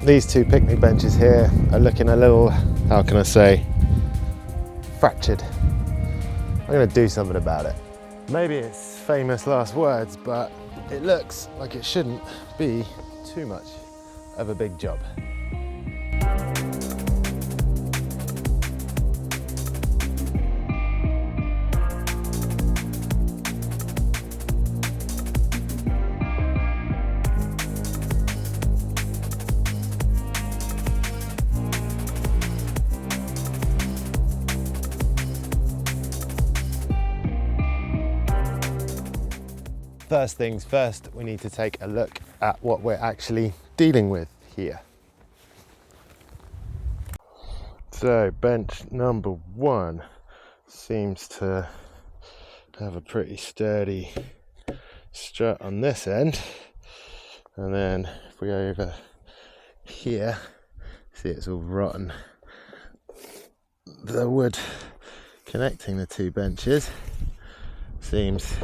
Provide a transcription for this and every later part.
These two picnic benches here are looking a little, how can I say, fractured. I'm going to do something about it. Maybe it's famous last words, but it looks like it shouldn't be too much of a big job. First things first, we need to take a look at what we're actually dealing with here. So bench number 1 seems to have a pretty sturdy strut on this end, and then if we go over here, see it's all rotten. The wood connecting the two benches seems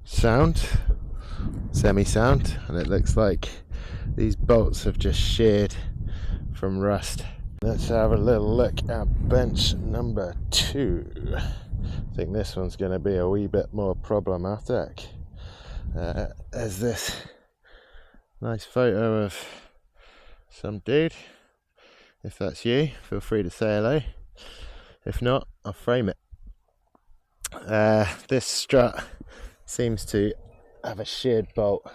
sound, semi-sound, and it looks like these bolts have just sheared from rust. Let's have a little look at bench number 2. I think this one's going to be a wee bit more problematic. There's this nice photo of some dude. If that's you, feel free to say hello. If not, I'll frame it. This strut seems to have a sheared bolt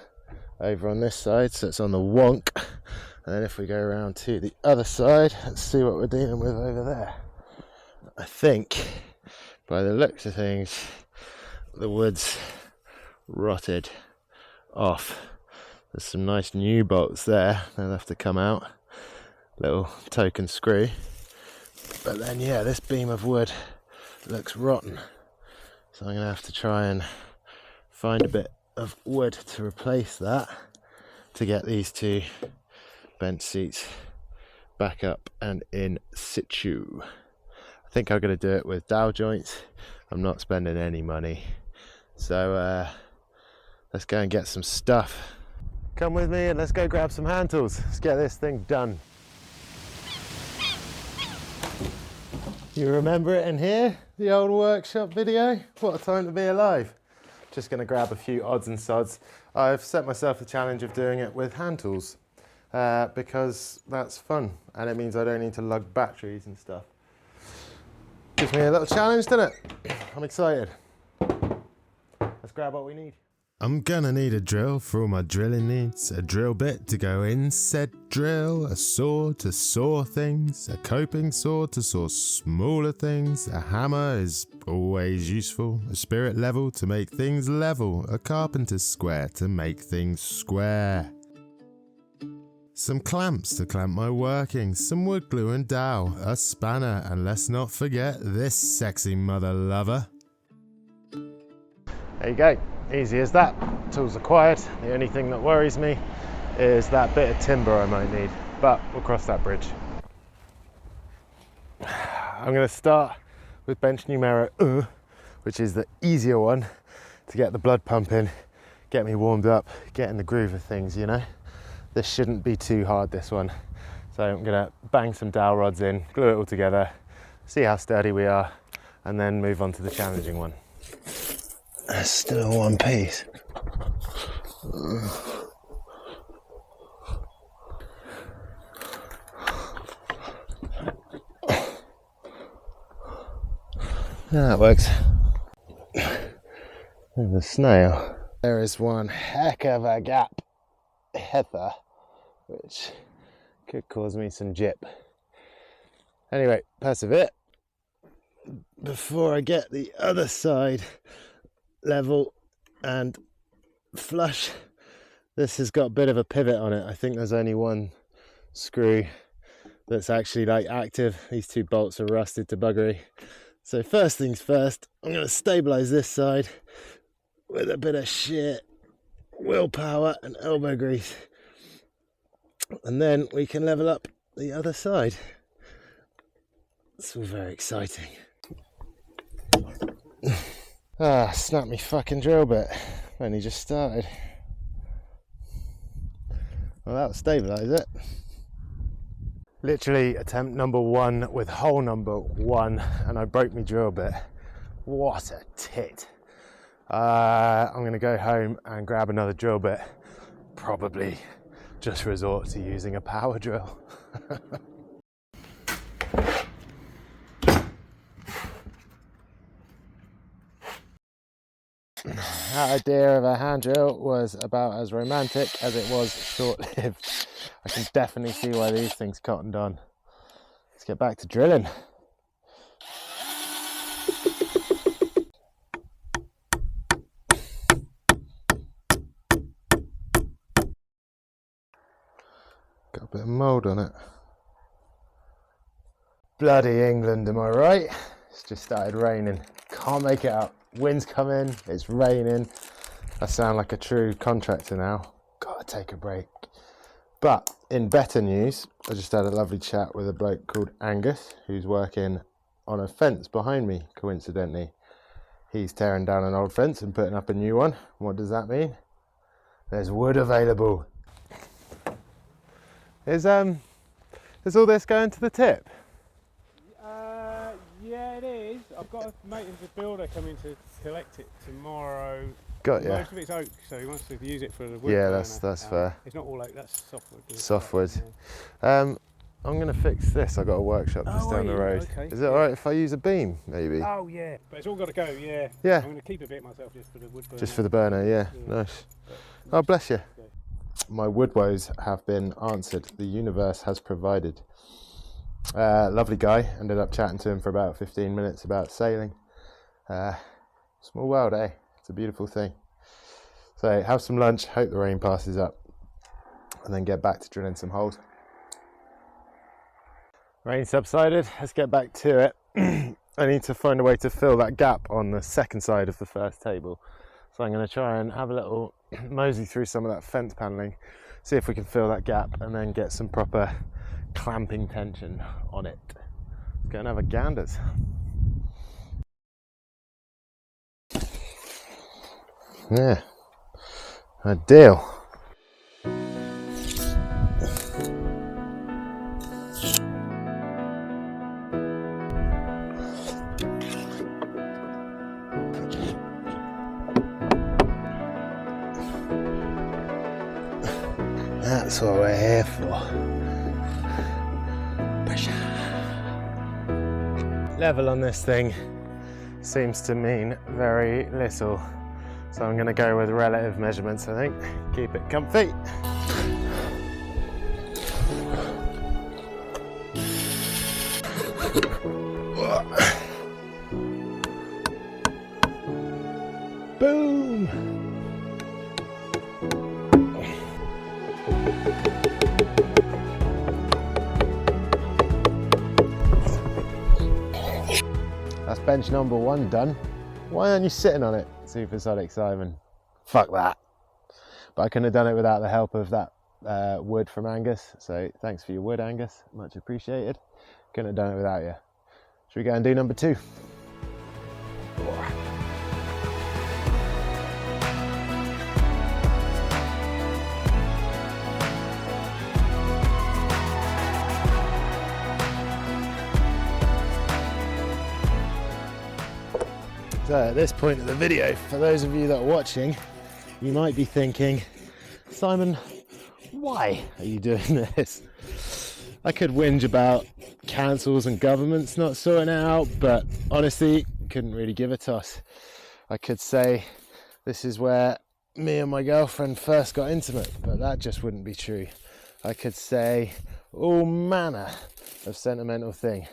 over on this side, so it's on the wonk. And then if we go around to the other side, let's see what we're dealing with over there. I think, by the looks of things, the wood's rotted off. There's some nice new bolts there, they'll have to come out. Little token screw. But then yeah, this beam of wood looks rotten. So I'm going to have to try and find a bit of wood to replace that to get these two bench seats back up and in situ. I think I'm going to do it with dowel joints. I'm not spending any money. So let's go and get some stuff. Come with me and let's go grab some hand tools. Let's get this thing done. You remember it in here? The old workshop video? What a time to be alive. Just going to grab a few odds and sods. I've set myself the challenge of doing it with hand tools because that's fun and it means I don't need to lug batteries and stuff. Gives me a little challenge, doesn't it? I'm excited. Let's grab what we need. I'm gonna need a drill for all my drilling needs, a drill bit to go in said drill, a saw to saw things, a coping saw to saw smaller things, a hammer is always useful, a spirit level to make things level, a carpenter's square to make things square. Some clamps to clamp my workings, some wood glue and dowel, a spanner, and let's not forget this sexy mother lover. There you go. Easy as that. Tools acquired. The only thing that worries me is that bit of timber I might need, but we'll cross that bridge. I'm going to start with bench numero 1, which is the easier one to get the blood pumping, get me warmed up, get in the groove of things, you know. This shouldn't be too hard, this one. So I'm going to bang some dowel rods in, glue it all together, see how sturdy we are, and then move on to the challenging one. That's still one piece. Yeah, that works. There's a snail. There is one heck of a gap hither, which could cause me some jip. Anyway, persevere. Before I get the other side level and flush, this has got a bit of a pivot on it. I think there's only one screw that's actually like active. These two bolts are rusted to buggery. So first things first, I'm going to stabilize this side with a bit of sheer willpower and elbow grease, and then we can level up the other side. It's all very exciting. Snap me fucking drill bit. Only just started. Well, that'll stabilise it. Literally attempt number 1 with hole number 1, and I broke my drill bit. What a tit. I'm going to go home and grab another drill bit. Probably just resort to using a power drill. That idea of a hand drill was about as romantic as it was short-lived. I can definitely see why these things cottoned on. Let's get back to drilling. Got a bit of mould on it. Bloody England, am I right? It's just started raining. Can't make it out. Wind's coming, it's raining. I sound like a true contractor now. Gotta take a break. But in better news, I just had a lovely chat with a bloke called Angus, who's working on a fence behind me, coincidentally. He's tearing down an old fence and putting up a new one. What does that mean? There's wood available. Is all this going to the tip? Yeah, it is. I've got a mate who's a builder coming to collect it tomorrow. Got ya. Most of it's oak, so he wants to use it for the wood. Yeah, burner. that's fair. It's not all oak, that's softwood. Softwood. Yeah. I'm going to fix this. I've got a workshop just down the road. Okay. Is it alright if I use a beam, maybe? Oh, yeah. But it's all got to go, yeah. Yeah. I'm going to keep a bit myself just for the wood burner. Just for the burner, yeah. Nice. Oh, bless you. Okay. My wood woes have been answered. The universe has provided. Lovely guy. Ended up chatting to him for about 15 minutes about sailing. Small world, eh? It's a beautiful thing. So have some lunch, hope the rain passes up, and then get back to drilling some holes. Rain subsided, let's get back to it. I need to find a way to fill that gap on the second side of the first table. So I'm going to try and have a little mosey through some of that fence panelling, see if we can fill that gap and then get some proper clamping tension on it. Let's go and have a ganders. Yeah, ideal. That's what we're here for. Level on this thing seems to mean very little, so I'm going to go with relative measurements, I think. Keep it comfy. Boom! That's bench number 1 done. Why aren't you sitting on it, Supersonic Simon? Fuck that. But I couldn't have done it without the help of that wood from Angus. So thanks for your wood, Angus. Much appreciated. Couldn't have done it without you. Should we go and do number 2? So at this point of the video, for those of you that are watching, you might be thinking, Simon, why are you doing this? I could whinge about councils and governments not sorting it out, but honestly, couldn't really give a toss. I could say this is where me and my girlfriend first got intimate, but that just wouldn't be true. I could say all manner of sentimental thing.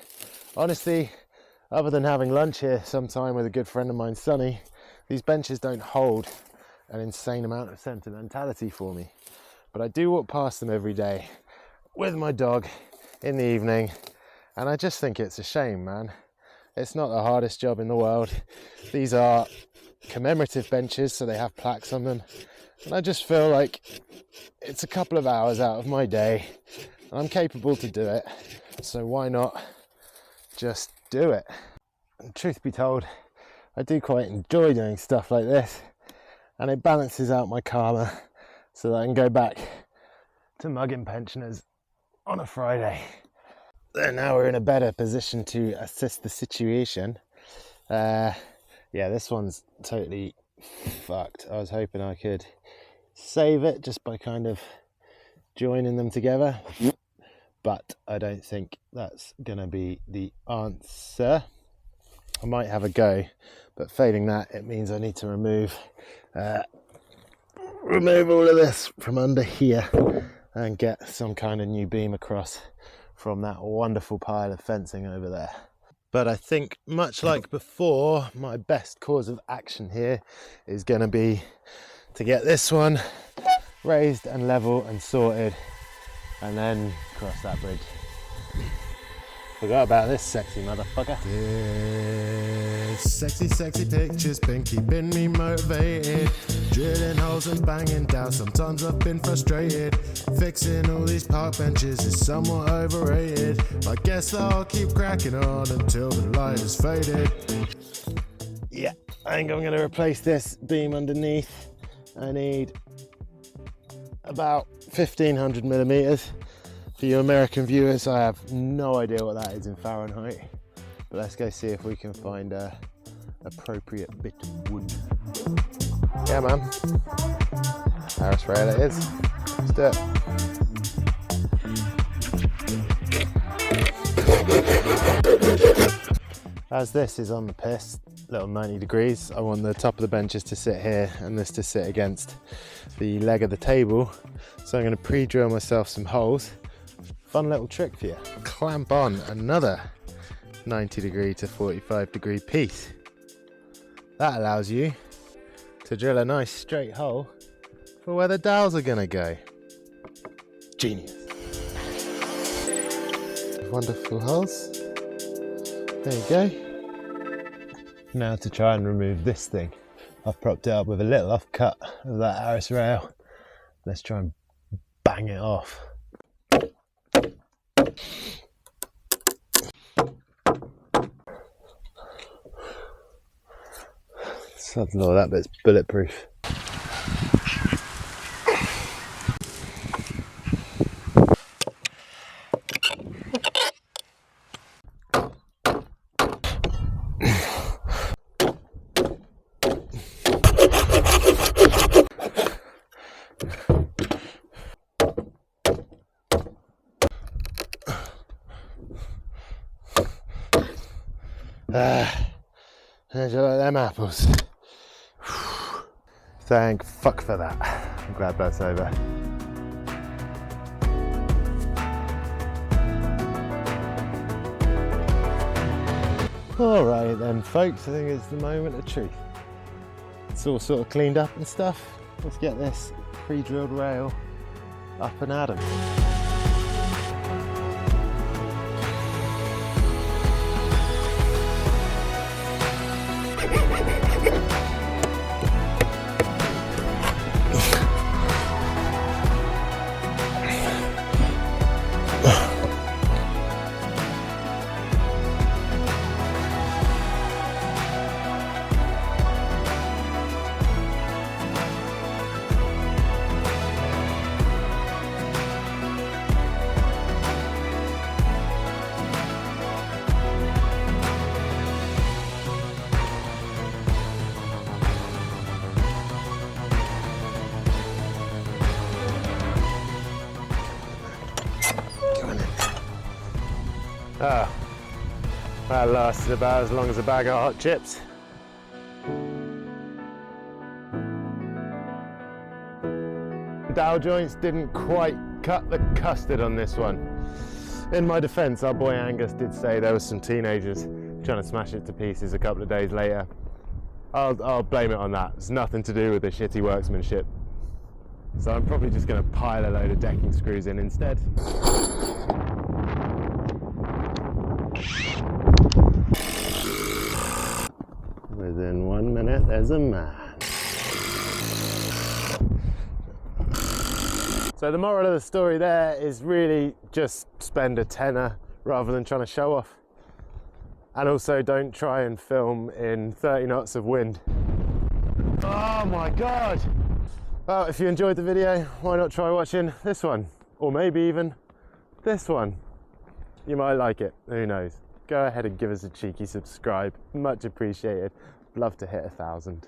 Honestly, other than having lunch here sometime with a good friend of mine, Sonny, these benches don't hold an insane amount of sentimentality for me. But I do walk past them every day with my dog in the evening, and I just think it's a shame, man. It's not the hardest job in the world. These are commemorative benches, so they have plaques on them. And I just feel like it's a couple of hours out of my day, and I'm capable to do it. So why not just do it? And truth be told, I do quite enjoy doing stuff like this, and it balances out my karma so that I can go back to mugging pensioners on a Friday And now we're in a better position to assess the situation. Yeah, this one's totally fucked. I was hoping I could save it just by kind of joining them together, but I don't think that's gonna be the answer. I might have a go, but failing that, it means I need to remove all of this from under here and get some kind of new beam across from that wonderful pile of fencing over there. But I think, much like before, my best course of action here is going to be to get this one raised and level and sorted, and then cross that bridge. Forgot about this sexy motherfucker. This sexy picture's been keeping me motivated. Drilling holes and banging down, sometimes I've been frustrated. Fixing all these park benches is somewhat overrated. I guess I'll keep cracking on until the light has faded. Yeah, I think I'm going to replace this beam underneath. I need about 1500 millimeters. For you American viewers, I have no idea what that is in Fahrenheit, but let's go see if we can find a appropriate bit of wood. Yeah, man. Aris rail it is. Let's do it. As this is on the piss, little 90 degrees, I want the top of the benches to sit here and this to sit against the leg of the table. So I'm going to pre-drill myself some holes. Fun little trick for you. Clamp on another 90 degree to 45 degree piece. That allows you to drill a nice straight hole for where the dowels are going to go. Genius. Wonderful holes. There you go. Now to try and remove this thing. I've propped it up with a little off cut of that aris rail. Let's try and bang it off. Something like that bit's bulletproof. How'd you like them apples? Thank fuck for that. I'm glad that's over. Alright then folks, I think it's the moment of truth. It's all sort of cleaned up and stuff. Let's get this pre-drilled rail up and at 'em. Ah, that lasted about as long as a bag of hot chips. The dowel joints didn't quite cut the custard on this one. In my defence, our boy Angus did say there were some teenagers trying to smash it to pieces a couple of days later. I'll blame it on that. It's nothing to do with the shitty workmanship. So I'm probably just going to pile a load of decking screws in instead. Within 1 minute, there's a man. So the moral of the story there is really just spend a tenner rather than trying to show off. And also don't try and film in 30 knots of wind. Oh my God. Well, if you enjoyed the video, why not try watching this one? Or maybe even this one. You might like it, who knows. Go ahead and give us a cheeky subscribe, much appreciated. Love to hit 1,000.